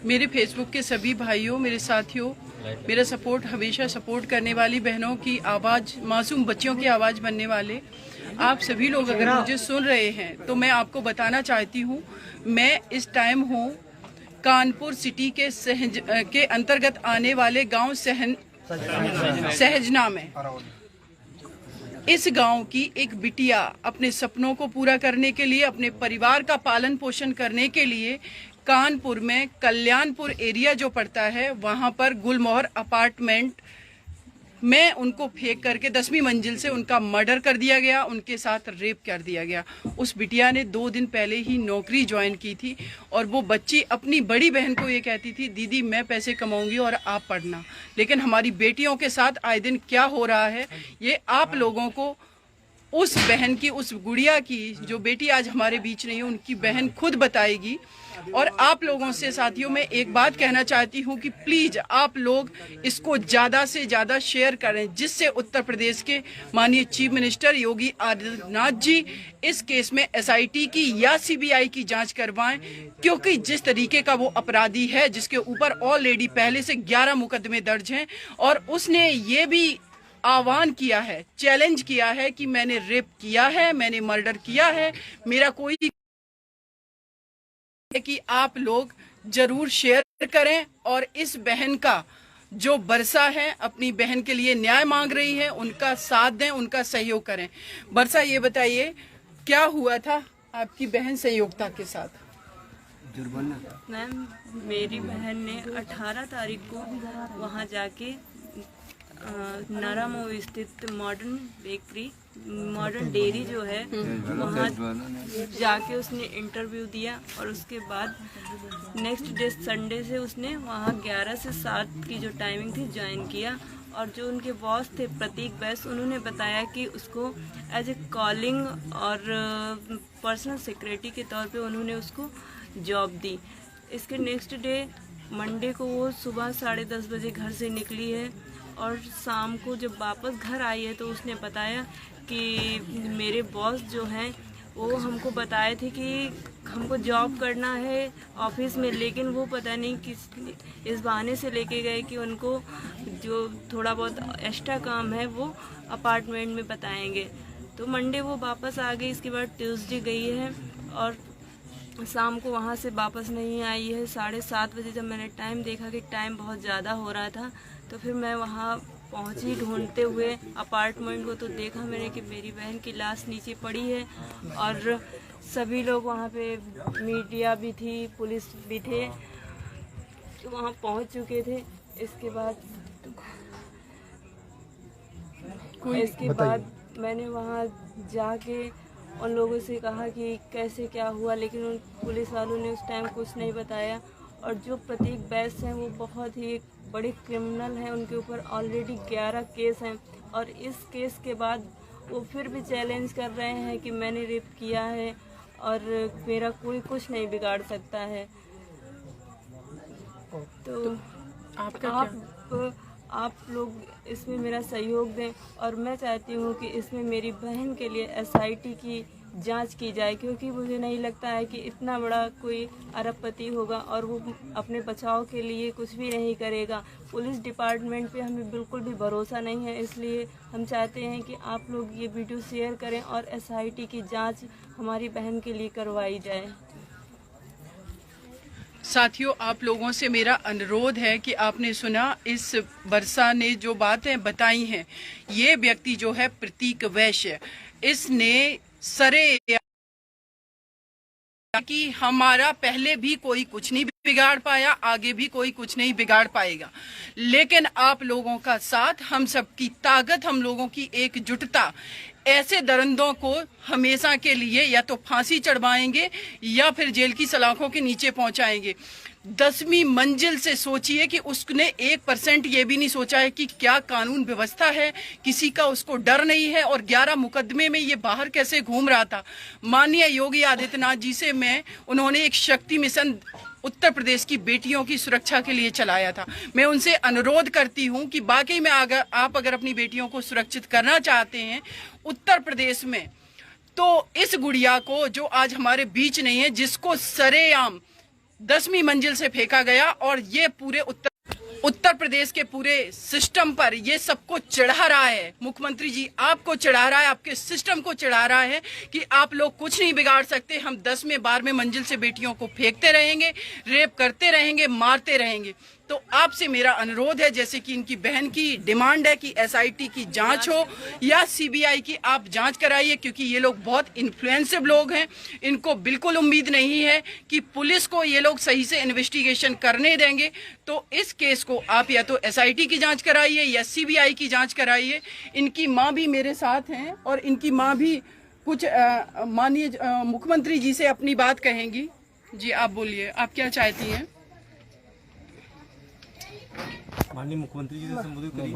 मेरे फेसबुक के सभी भाइयों, मेरे साथियों, मेरा सपोर्ट हमेशा सपोर्ट करने वाली बहनों की आवाज़, मासूम बच्चियों की आवाज़ बनने वाले आप सभी लोग अगर मुझे सुन रहे हैं तो मैं आपको बताना चाहती हूँ, मैं इस टाइम हूँ कानपुर सिटी के अंतर्गत आने वाले गांव सहजना में। इस गांव की एक बिटिया अपने सपनों को पूरा करने के लिए, अपने परिवार का पालन पोषण करने के लिए कानपुर में कल्याणपुर एरिया जो पड़ता है वहां पर गुलमोहर अपार्टमेंट में उनको फेंक करके 10वीं मंजिल से उनका मर्डर कर दिया गया, उनके साथ रेप कर दिया गया। उस बिटिया ने 2 दिन पहले ही नौकरी ज्वाइन की थी और वो बच्ची अपनी बड़ी बहन को ये कहती थी, दीदी मैं पैसे कमाऊंगी और आप पढ़ना। लेकिन हमारी बेटियों के साथ आए दिन क्या हो रहा है ये आप लोगों को, उस बहन की, उस गुड़िया की जो बेटी आज हमारे बीच नहीं है, उनकी बहन खुद बताएगी। और आप लोगों से साथियों मैं एक बात कहना चाहती हूं कि प्लीज आप लोग इसको ज्यादा से ज्यादा शेयर करें, जिससे उत्तर प्रदेश के माननीय चीफ मिनिस्टर योगी आदित्यनाथ जी इस केस में एसआईटी की या सीबीआई की जांच करवाएं, क्योंकि जिस तरीके का वो अपराधी है, जिसके ऊपर ऑलरेडी पहले से 11 मुकदमे दर्ज हैं, और उसने ये भी आह्वान किया है, चैलेंज किया है कि मैंने रेप किया है, मैंने मर्डर किया है, मेरा कोई है कि आप लोग जरूर शेयर करें और इस बहन का जो बरसा है, अपनी बहन के लिए न्याय मांग रही है, उनका साथ दें, उनका सहयोग करें। बरसा ये बताइए क्या हुआ था आपकी बहन संयोक्ता के साथ? मैम, मेरी बहन ने 18 तारीख को वहाँ जाके नारामो स्थित मॉडर्न डेयरी जो है वहाँ जाके उसने इंटरव्यू दिया और उसके बाद नेक्स्ट डे संडे से उसने वहाँ 11 से 7 की जो टाइमिंग थी ज्वाइन किया। और जो उनके बॉस थे प्रतीक बैस, उन्होंने बताया कि उसको एज ए कॉलिंग और पर्सनल सेक्रेटरी के तौर पे उन्होंने उसको जॉब दी। इसके नेक्स्ट डे मंडे को वो सुबह 10:30 बजे घर से निकली है और शाम को जब वापस घर आई है तो उसने बताया कि मेरे बॉस जो हैं वो हमको बताए थे कि हमको जॉब करना है ऑफिस में, लेकिन वो पता नहीं किस इस बहाने से लेके गए कि उनको जो थोड़ा बहुत एक्स्ट्रा काम है वो अपार्टमेंट में बताएंगे। तो मंडे वो वापस आ गई। इसके बाद ट्यूसडे गई है और शाम को वहाँ से वापस नहीं आई है। 7:30 बजे जब मैंने टाइम देखा कि टाइम बहुत ज़्यादा हो रहा था तो फिर मैं वहाँ पहुँची ढूंढते हुए अपार्टमेंट को। तो देखा मैंने कि मेरी बहन की लाश नीचे पड़ी है और सभी लोग वहाँ पे, मीडिया भी थी, पुलिस भी थे, तो वहाँ पहुँच चुके थे। इसके बाद मैंने वहाँ जाके उन लोगों से कहा कि कैसे क्या हुआ, लेकिन उन पुलिस वालों ने उस टाइम कुछ नहीं बताया। और जो प्रतीक बैस हैं वो बहुत ही बड़े क्रिमिनल हैं, उनके ऊपर ऑलरेडी 11 केस हैं और इस केस के बाद वो फिर भी चैलेंज कर रहे हैं कि मैंने रेप किया है और मेरा कोई कुछ नहीं बिगाड़ सकता है। तो आप लोग इसमें मेरा सहयोग दें और मैं चाहती हूँ कि इसमें मेरी बहन के लिए एसआईटी की जांच की जाए, क्योंकि मुझे नहीं लगता है कि इतना बड़ा कोई अरबपति होगा और वो अपने बचाव के लिए कुछ भी नहीं करेगा। पुलिस डिपार्टमेंट पे हमें बिल्कुल भी भरोसा नहीं है, इसलिए हम चाहते हैं कि आप लोग ये वीडियो शेयर करें और एसआईटी की जांच हमारी बहन के लिए करवाई जाए। साथियों, आप लोगों से मेरा अनुरोध है कि आपने सुना, इस बरसा ने जो बातें बताई हैं, ये व्यक्ति जो है प्रतीक वैश्य, इसने सरे कि हमारा पहले भी कोई कुछ नहीं बिगाड़ पाया, आगे भी कोई कुछ नहीं बिगाड़ पाएगा, लेकिन आप लोगों का साथ, हम सबकी ताकत, हम लोगों की एकजुटता ऐसे दरिंदों को हमेशा के लिए या तो फांसी चढ़वाएंगे या फिर जेल की सलाखों के नीचे पहुंचाएंगे। 10वीं मंजिल से सोचिए कि उसने 1% ये भी नहीं सोचा है कि क्या कानून व्यवस्था है, किसी का उसको डर नहीं है, और 11 मुकदमे में ये बाहर कैसे घूम रहा था। माननीय योगी आदित्यनाथ जी से उन्होंने एक शक्ति मिशन उत्तर प्रदेश की बेटियों की सुरक्षा के लिए चलाया था। मैं उनसे अनुरोध करती हूं कि वाकई में आप अगर अपनी बेटियों को सुरक्षित करना चाहते हैं उत्तर प्रदेश में, तो इस गुड़िया को जो आज हमारे बीच नहीं है, जिसको सरेआम 10वीं मंजिल से फेंका गया, और ये पूरे उत्तर प्रदेश के पूरे सिस्टम पर ये सबको चढ़ा रहा है। मुख्यमंत्री जी आपको चढ़ा रहा है, आपके सिस्टम को चढ़ा रहा है कि आप लोग कुछ नहीं बिगाड़ सकते। हम 10वें 12वें मंजिल से बेटियों को फेंकते रहेंगे, रेप करते रहेंगे, मारते रहेंगे। तो आपसे मेरा अनुरोध है, जैसे कि इनकी बहन की डिमांड है कि एसआईटी की जांच हो या सीबीआई की आप जांच कराइए, क्योंकि ये लोग बहुत इन्फ्लुएंसिव लोग हैं। इनको बिल्कुल उम्मीद नहीं है कि पुलिस को ये लोग सही से इन्वेस्टिगेशन करने देंगे। तो इस केस को आप या तो एसआईटी की जांच कराइए या सीबीआई की जांच कराइए। इनकी माँ भी मेरे साथ हैं और इनकी माँ भी कुछ माननीय मुख्यमंत्री जी से अपनी बात कहेंगी। जी आप बोलिए, आप क्या चाहती हैं? माननीय मुख्यमंत्री जी से संबोधित करिए।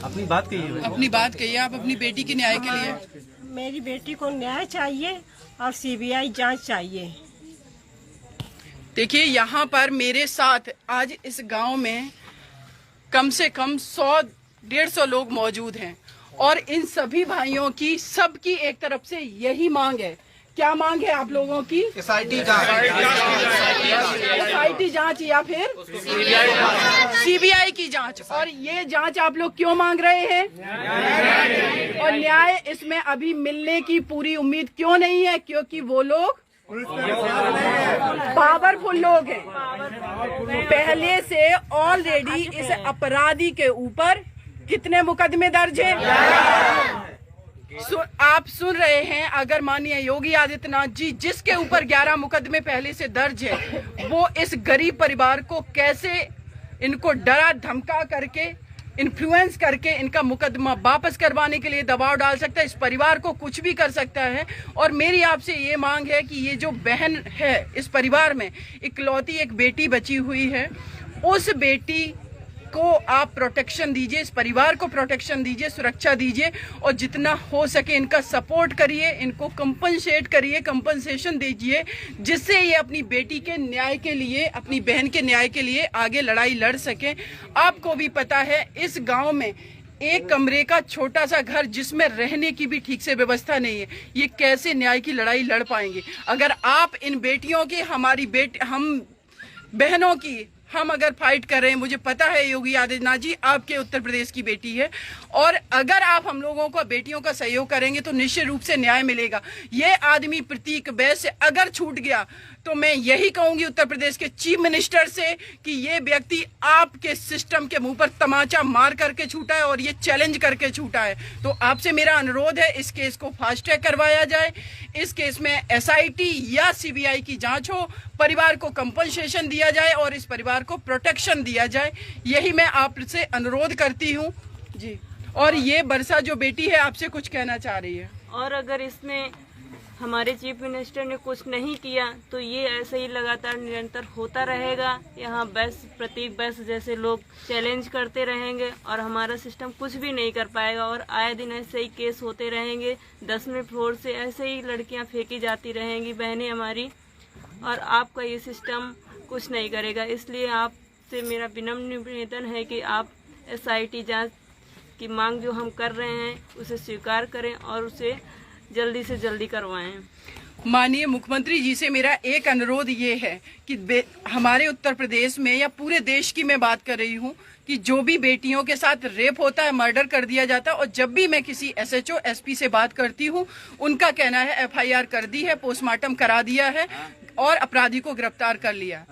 अपनी बात कहिए। अपनी बात कहिए आप अपनी बेटी के न्याय के लिए। मेरी बेटी को न्याय चाहिए और सीबीआई जांच चाहिए। देखिए, यहाँ पर मेरे साथ आज इस गांव में कम से कम 100-150 लोग मौजूद हैं और इन सभी भाइयों की सबकी एक तरफ से यही मांग है। क्या मांग है आप लोगों की? एसआईटी जांच या फिर सीबीआई की जांच। और ये जांच आप लोग क्यों मांग रहे हैं? और न्याय इसमें अभी मिलने की पूरी उम्मीद क्यों नहीं है? क्योंकि वो लोग पावरफुल लोग हैं। पहले से ऑलरेडी इस अपराधी के ऊपर कितने मुकदमे दर्ज हैं? आप सुन रहे हैं। अगर माननीय योगी आदित्यनाथ जी, जिसके ऊपर 11 मुकदमे पहले से दर्ज है, वो इस गरीब परिवार को कैसे इनको डरा धमका करके, इन्फ्लुएंस करके इनका मुकदमा वापस करवाने के लिए दबाव डाल सकता है, इस परिवार को कुछ भी कर सकता है। और मेरी आपसे ये मांग है कि ये जो बहन है, इस परिवार में इकलौती एक बेटी बची हुई है, उस बेटी को आप प्रोटेक्शन दीजिए, इस परिवार को प्रोटेक्शन दीजिए, सुरक्षा दीजिए और जितना हो सके इनका सपोर्ट करिए, इनको कंपनसेट करिए, कंपनसेशन दीजिए, जिससे ये अपनी बेटी के न्याय के लिए, अपनी बहन के न्याय के लिए आगे लड़ाई लड़ सकें। आपको भी पता है, इस गांव में एक कमरे का छोटा सा घर जिसमें रहने की भी ठीक से व्यवस्था नहीं है, ये कैसे न्याय की लड़ाई लड़ पाएंगे? अगर आप इन बेटियों की, हमारी हम बहनों की हम अगर फाइट कर रहे हैं, मुझे पता है योगी आदित्यनाथ जी आपके उत्तर प्रदेश की बेटी है, और अगर आप हम लोगों को बेटियों का सहयोग करेंगे तो निश्चित रूप से न्याय मिलेगा। ये आदमी प्रतीक बैस से अगर छूट गया तो मैं यही कहूंगी उत्तर प्रदेश के चीफ मिनिस्टर से कि ये व्यक्ति आपके सिस्टम के मुंह पर तमाचा मार करके छूटा है और ये चैलेंज करके छूटा है। तो आपसे मेरा अनुरोध है, इस केस को फास्ट ट्रैक करवाया जाए, इस केस में एसआईटी या सीबीआई की जांच हो, परिवार को कंपनसेशन दिया जाए और इस परिवार को प्रोटेक्शन दिया जाए। यही मैं आपसे अनुरोध करती हूँ जी। और ये बरसा जो बेटी है आपसे कुछ कहना चाह रही है। और अगर इसमें हमारे चीफ मिनिस्टर ने कुछ नहीं किया तो ये ऐसे ही लगातार निरंतर होता रहेगा। यहाँ प्रतीक बैस जैसे लोग चैलेंज करते रहेंगे और हमारा सिस्टम कुछ भी नहीं कर पाएगा और आए दिन ऐसे ही केस होते रहेंगे। 10वें फ्लोर से ऐसे ही लड़कियाँ फेंकी जाती रहेंगी, बहनें हमारी, और आपका ये सिस्टम कुछ नहीं करेगा। इसलिए आपसे मेरा विनम्र निवेदन है कि आप एसआईटी जांच की मांग जो हम कर रहे हैं उसे स्वीकार करें और उसे जल्दी से जल्दी करवाएं। माननीय मुख्यमंत्री जी से मेरा एक अनुरोध ये है कि हमारे उत्तर प्रदेश में या पूरे देश की मैं बात कर रही हूँ कि जो भी बेटियों के साथ रेप होता है, मर्डर कर दिया जाता है, और जब भी मैं किसी एसएचओ एसपी से बात करती हूँ, उनका कहना है एफआईआर कर दी है, पोस्टमार्टम करा दिया है और अपराधी को गिरफ्तार कर लिया।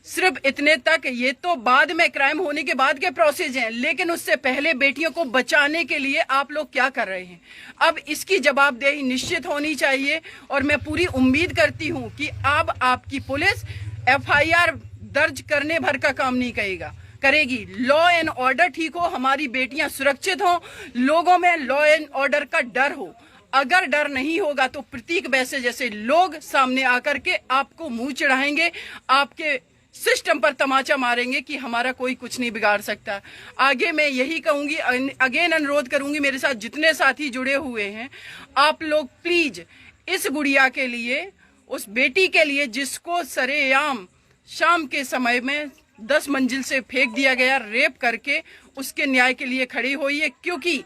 सिर्फ इतने तक, ये तो बाद में क्राइम होने के बाद के प्रोसेस हैं, लेकिन उससे पहले बेटियों को बचाने के लिए आप लोग क्या कर रहे हैं? अब इसकी जवाबदेही निश्चित होनी चाहिए और मैं पूरी उम्मीद करती हूं कि अब आपकी पुलिस एफआईआर दर्ज करने भर का काम नहीं करेगी। लॉ एंड ऑर्डर ठीक हो, हमारी बेटियां सुरक्षित हो, लोगों में लॉ एंड ऑर्डर का डर हो। अगर डर नहीं होगा तो प्रतीक बैस जैसे लोग सामने आकर के आपको मुंह चढ़ाएंगे, आपके सिस्टम पर तमाचा मारेंगे कि हमारा कोई कुछ नहीं बिगाड़ सकता। आगे मैं यही कहूंगी, अगेन अनुरोध करूंगी, मेरे साथ जितने साथी जुड़े हुए हैं, आप लोग प्लीज इस गुड़िया के लिए, उस बेटी के लिए जिसको सरेआम शाम के समय में 10 मंजिल से फेंक दिया गया रेप करके, उसके न्याय के लिए खड़ी होइए। क्योंकि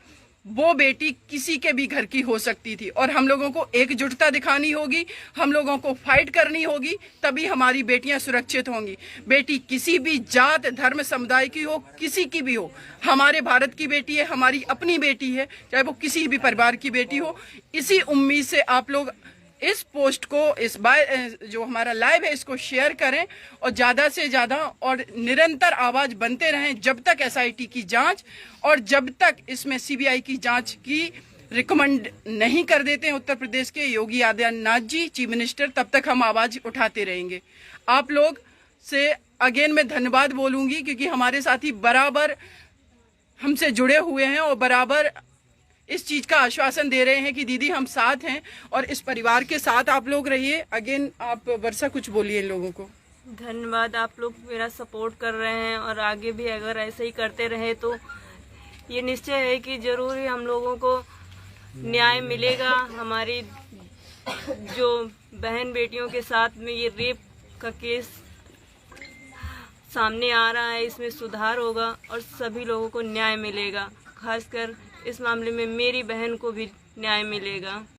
वो बेटी किसी के भी घर की हो सकती थी। और हम लोगों को एकजुटता दिखानी होगी, हम लोगों को फाइट करनी होगी, तभी हमारी बेटियां सुरक्षित होंगी। बेटी किसी भी जात धर्म समुदाय की हो, किसी की भी हो, हमारे भारत की बेटी है, हमारी अपनी बेटी है, चाहे वो किसी भी परिवार की बेटी हो। इसी उम्मीद से आप लोग इस पोस्ट को, जो हमारा लाइव है, इसको शेयर करें और ज़्यादा से ज़्यादा और निरंतर आवाज़ बनते रहें जब तक SIT की जांच और जब तक इसमें CBI की जांच की रिकमेंड नहीं कर देते हैं उत्तर प्रदेश के योगी आदित्यनाथ जी चीफ मिनिस्टर, तब तक हम आवाज़ उठाते रहेंगे। आप लोग से अगेन मैं धन्यवाद बोलूँगी, क्योंकि हमारे साथी बराबर हमसे जुड़े हुए हैं और बराबर इस चीज का आश्वासन दे रहे हैं कि दीदी हम साथ हैं और इस परिवार के साथ आप लोग रहिए। अगेन आप वर्षा कुछ बोलिए इन लोगों को। धन्यवाद, आप लोग मेरा सपोर्ट कर रहे हैं और आगे भी अगर ऐसे ही करते रहे तो ये निश्चय है कि जरूर ही हम लोगों को न्याय मिलेगा। हमारी जो बहन बेटियों के साथ में ये रेप का केस सामने आ रहा है, इसमें सुधार होगा और सभी लोगों को न्याय मिलेगा। खासकर इस मामले में मेरी बहन को भी न्याय मिलेगा।